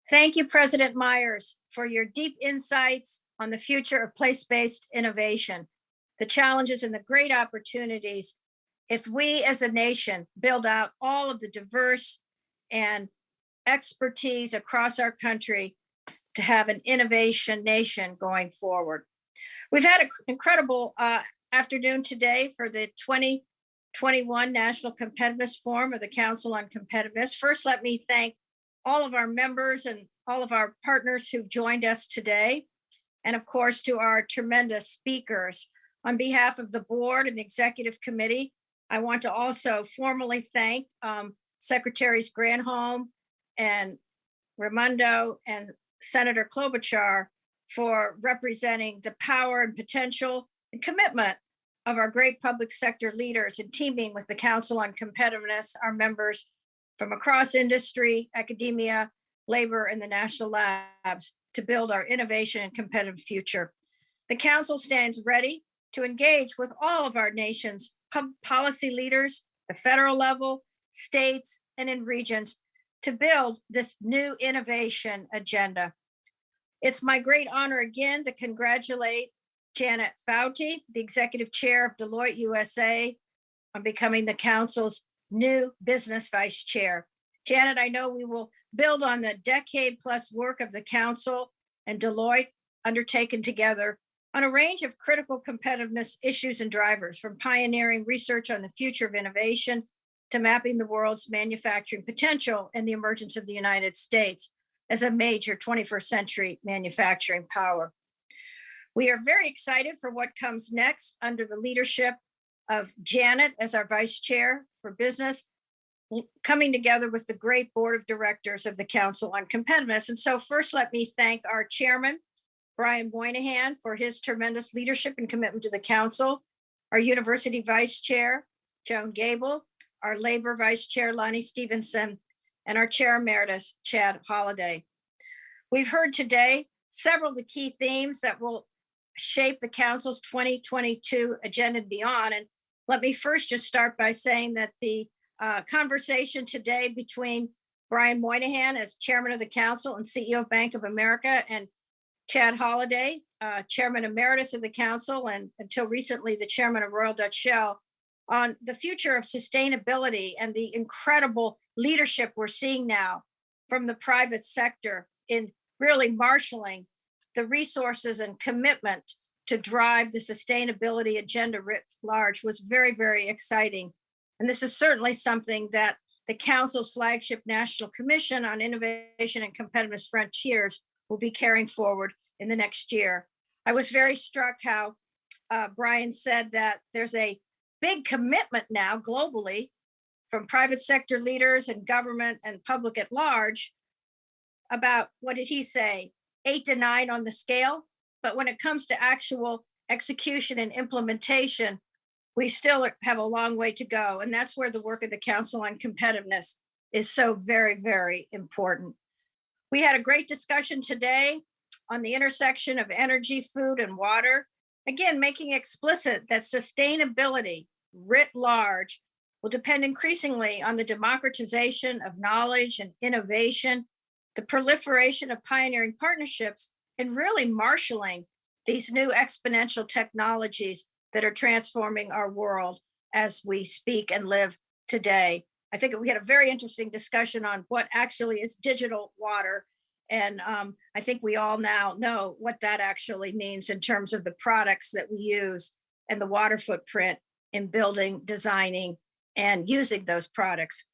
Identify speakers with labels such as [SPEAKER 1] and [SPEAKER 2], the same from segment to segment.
[SPEAKER 1] Thank you, President Myers, for your deep insights on the future of place-based innovation, the challenges and the great opportunities if we as a nation build out all of the diverse and expertise across our country to have an innovation nation going forward. We've had an incredible afternoon today for the 2021 National Competitiveness Forum of the Council on Competitiveness. First, let me thank all of our members and all of our partners who've joined us today, and of course to our tremendous speakers. On behalf of the board and the executive committee, I want to also formally thank Secretaries Granholm and Raimondo and Senator Klobuchar for representing the power and potential and commitment of our great public sector leaders and teaming with the Council on Competitiveness, our members from across industry, academia, labor, and the national labs to build our innovation and competitive future. The Council stands ready to engage with all of our nation's policy leaders, the federal level, states, and in regions to build this new innovation agenda. It's my great honor again to congratulate Janet Fouty, the executive chair of Deloitte USA, on becoming the Council's new business vice chair. Janet, I know we will build on the decade plus work of the Council and Deloitte undertaken together on a range of critical competitiveness issues and drivers, from pioneering research on the future of innovation to mapping the world's manufacturing potential and the emergence of the United States as a major 21st century manufacturing power. We are very excited for what comes next under the leadership of Janet as our vice chair for business, coming together with the great board of directors of the Council on Competitiveness. And so first, let me thank our chairman, Brian Moynihan, for his tremendous leadership and commitment to the Council, our university vice chair, Joan Gable, our labor vice chair, Lonnie Stevenson, and our chair emeritus, Chad Holliday. We've heard today several of the key themes that will shape the Council's 2022 agenda and beyond. And let me first just start by saying that the conversation today between Brian Moynihan as chairman of the Council and CEO of Bank of America and Chad Holliday, chairman emeritus of the Council and until recently the chairman of Royal Dutch Shell, on the future of sustainability and the incredible leadership we're seeing now from the private sector in really marshaling the resources and commitment to drive the sustainability agenda writ large was very, very exciting. And this is certainly something that the Council's flagship National Commission on Innovation and Competitiveness Frontiers will be carrying forward in the next year. I was very struck how Brian said that there's a big commitment now globally from private sector leaders and government and public at large about, what did he say, 8 to 9 on the scale. But when it comes to actual execution and implementation, we still have a long way to go. And that's where the work of the Council on Competitiveness is so very, very important. We had a great discussion today on the intersection of energy, food, and water. Again, making explicit that sustainability writ large will depend increasingly on the democratization of knowledge and innovation, the proliferation of pioneering partnerships, and really marshaling these new exponential technologies that are transforming our world as we speak and live today. I think we had a very interesting discussion on what actually is digital water. And I think we all now know what that actually means in terms of the products that we use and the water footprint in building, designing, and using those products.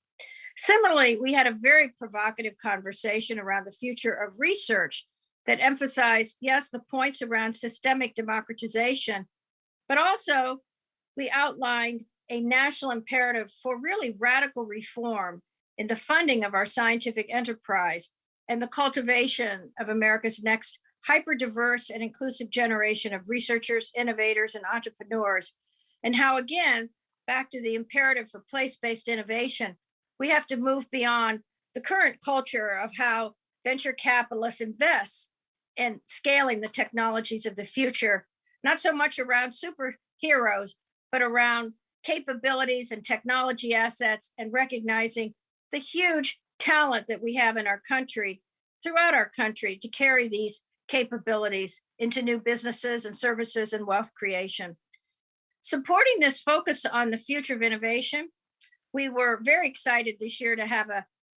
[SPEAKER 1] Similarly, we had a very provocative conversation around the future of research that emphasized, yes, the points around systemic democratization, but also we outlined a national imperative for really radical reform in the funding of our scientific enterprise and the cultivation of America's next hyper-diverse and inclusive generation of researchers, innovators, and entrepreneurs. And how, again, back to the imperative for place-based innovation, we have to move beyond the current culture of how venture capitalists invest in scaling the technologies of the future, not so much around superheroes, but around capabilities and technology assets and recognizing the huge talent that we have in our country throughout our country to carry these capabilities into new businesses and services and wealth creation. Supporting this focus on the future of innovation, we were very excited this year to have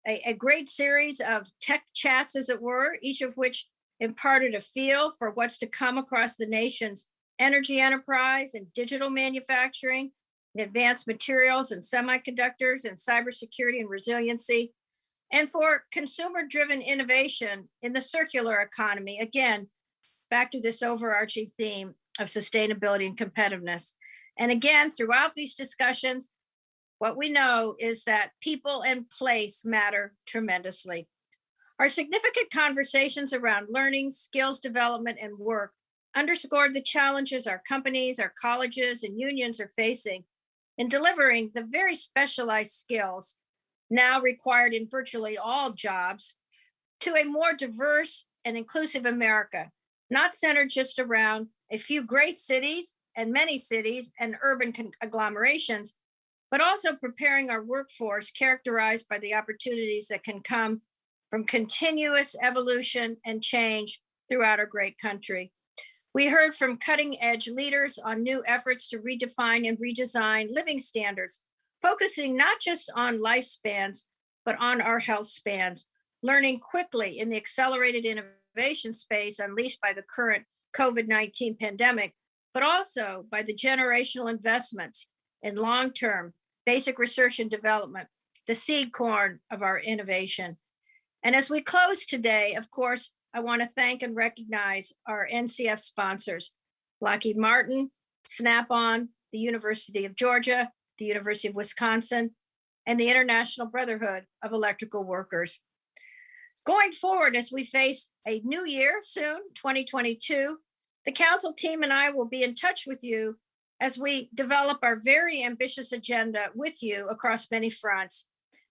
[SPEAKER 1] a great series of tech chats, as it were, each of which imparted a feel for what's to come across the nation's energy enterprise and digital manufacturing, advanced materials and semiconductors and cybersecurity and resiliency, and for consumer-driven innovation in the circular economy. Again, back to this overarching theme of sustainability and competitiveness. And again, throughout these discussions, what we know is that people and place matter tremendously. Our significant conversations around learning, skills development, and work underscored the challenges our companies, our colleges, and unions are facing in delivering the very specialized skills now required in virtually all jobs to a more diverse and inclusive America, not centered just around a few great cities and many cities and urban agglomerations, but also preparing our workforce characterized by the opportunities that can come from continuous evolution and change throughout our great country. We heard from cutting edge leaders on new efforts to redefine and redesign living standards, focusing not just on lifespans, but on our health spans, learning quickly in the accelerated innovation space unleashed by the current COVID-19 pandemic, but also by the generational investments in long-term basic research and development, the seed corn of our innovation. And as we close today, of course, I want to thank and recognize our NCF sponsors, Lockheed Martin, Snap-on, the University of Georgia, the University of Wisconsin, and the International Brotherhood of Electrical Workers. Going forward, as we face a new year soon, 2022, the council team and I will be in touch with you as we develop our very ambitious agenda with you across many fronts.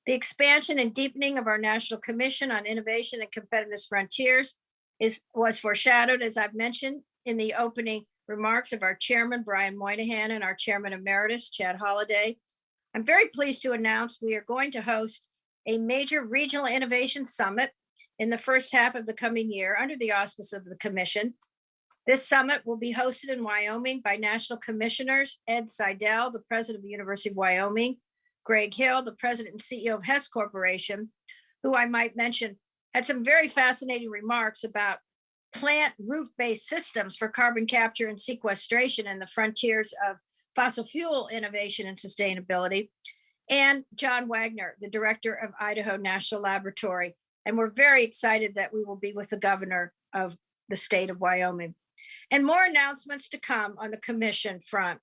[SPEAKER 1] The expansion and deepening of our National Commission on Innovation and Competitiveness Frontiers was foreshadowed, as I've mentioned, in the opening remarks of our chairman, Brian Moynihan, and our chairman emeritus, Chad Holliday. I'm very pleased to announce we are going to host a major regional innovation summit in the first half of the coming year under the auspices of the commission. This summit will be hosted in Wyoming by National Commissioners Ed Seidel, the president of the University of Wyoming, Greg Hill, the president and CEO of Hess Corporation, who I might mention had some very fascinating remarks about plant root-based systems for carbon capture and sequestration and the frontiers of fossil fuel innovation and sustainability, and John Wagner, the director of Idaho National Laboratory. And we're very excited that we will be with the governor of the state of Wyoming. And more announcements to come on the commission front.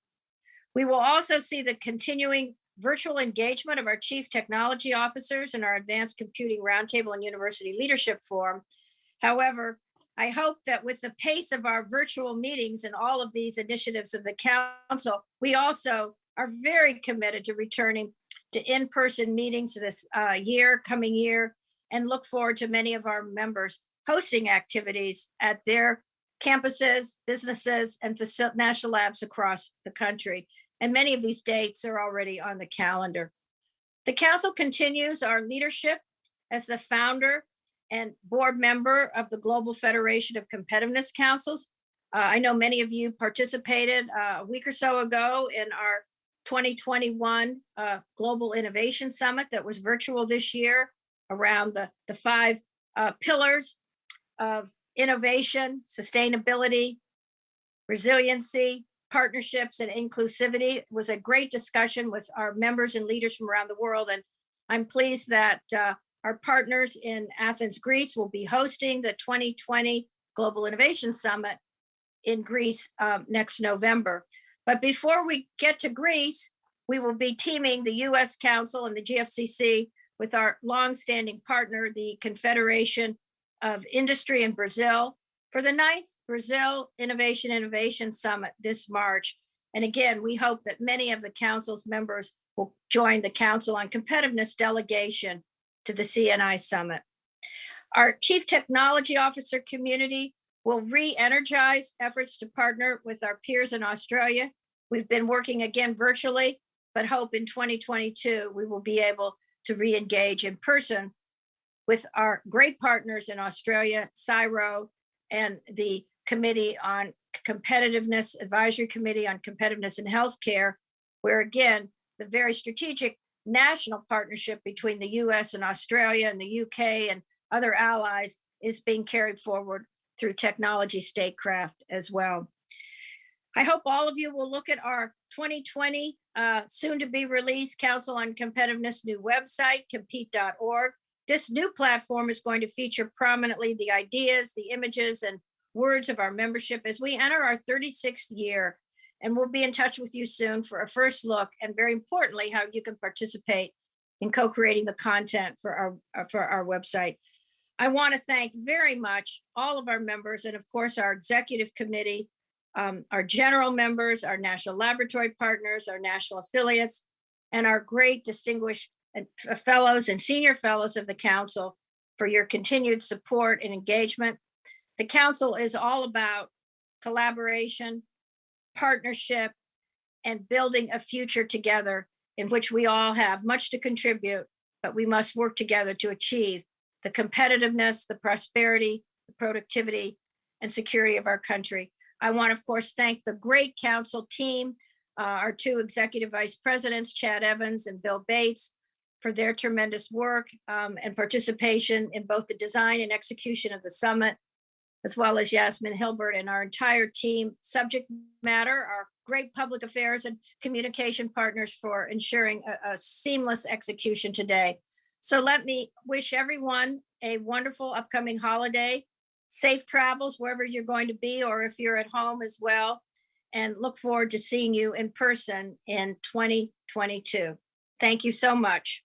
[SPEAKER 1] We will also see the continuing virtual engagement of our chief technology officers and our advanced computing roundtable and university leadership forum. However, I hope that with the pace of our virtual meetings and all of these initiatives of the council, we also are very committed to returning to in-person meetings this coming year, and look forward to many of our members hosting activities at their campuses, businesses, and national labs across the country. And many of these dates are already on the calendar. The council continues our leadership as the founder and board member of the Global Federation of Competitiveness Councils. I know many of you participated a week or so ago in our 2021 Global Innovation Summit that was virtual this year around the five pillars of innovation, sustainability, resiliency, partnerships, and inclusivity. It was a great discussion with our members and leaders from around the world. And I'm pleased that our partners in Athens, Greece will be hosting the 2020 Global Innovation Summit in Greece next November. But before we get to Greece, we will be teaming the US Council and the GFCC with our longstanding partner, the Confederation of Industry in Brazil, for the 9th Brazil Innovation Summit this March. And again, we hope that many of the council's members will join the Council on Competitiveness delegation to the CNI Summit. Our Chief Technology Officer community will re-energize efforts to partner with our peers in Australia. We've been working again virtually, but hope in 2022 we will be able to re-engage in person with our great partners in Australia, CIRO, and the Committee on Competitiveness, Advisory Committee on Competitiveness in Healthcare, where again, the very strategic national partnership between the US and Australia and the UK and other allies is being carried forward through technology statecraft as well. I hope all of you will look at our 2020 soon to be released Council on Competitiveness new website, compete.org. This new platform is going to feature prominently the ideas, the images, and words of our membership as we enter our 36th year. And we'll be in touch with you soon for a first look, and very importantly, how you can participate in co-creating the content for our website. I want to thank very much all of our members, and of course our executive committee, our general members, our national laboratory partners, our national affiliates, and our great distinguished fellows and senior fellows of the council for your continued support and engagement. The council is all about collaboration, partnership, and building a future together in which we all have much to contribute, but we must work together to achieve the competitiveness, the prosperity, the productivity, and security of our country. I want, of course, thank the great council team, our two executive vice presidents, Chad Evans and Bill Bates, for their tremendous work and participation in both the design and execution of the summit, as well as Yasmin Hilbert and our entire team, subject matter, our great public affairs and communication partners for ensuring a seamless execution today. So let me wish everyone a wonderful upcoming holiday, safe travels wherever you're going to be, or if you're at home as well, and look forward to seeing you in person in 2022. Thank you so much.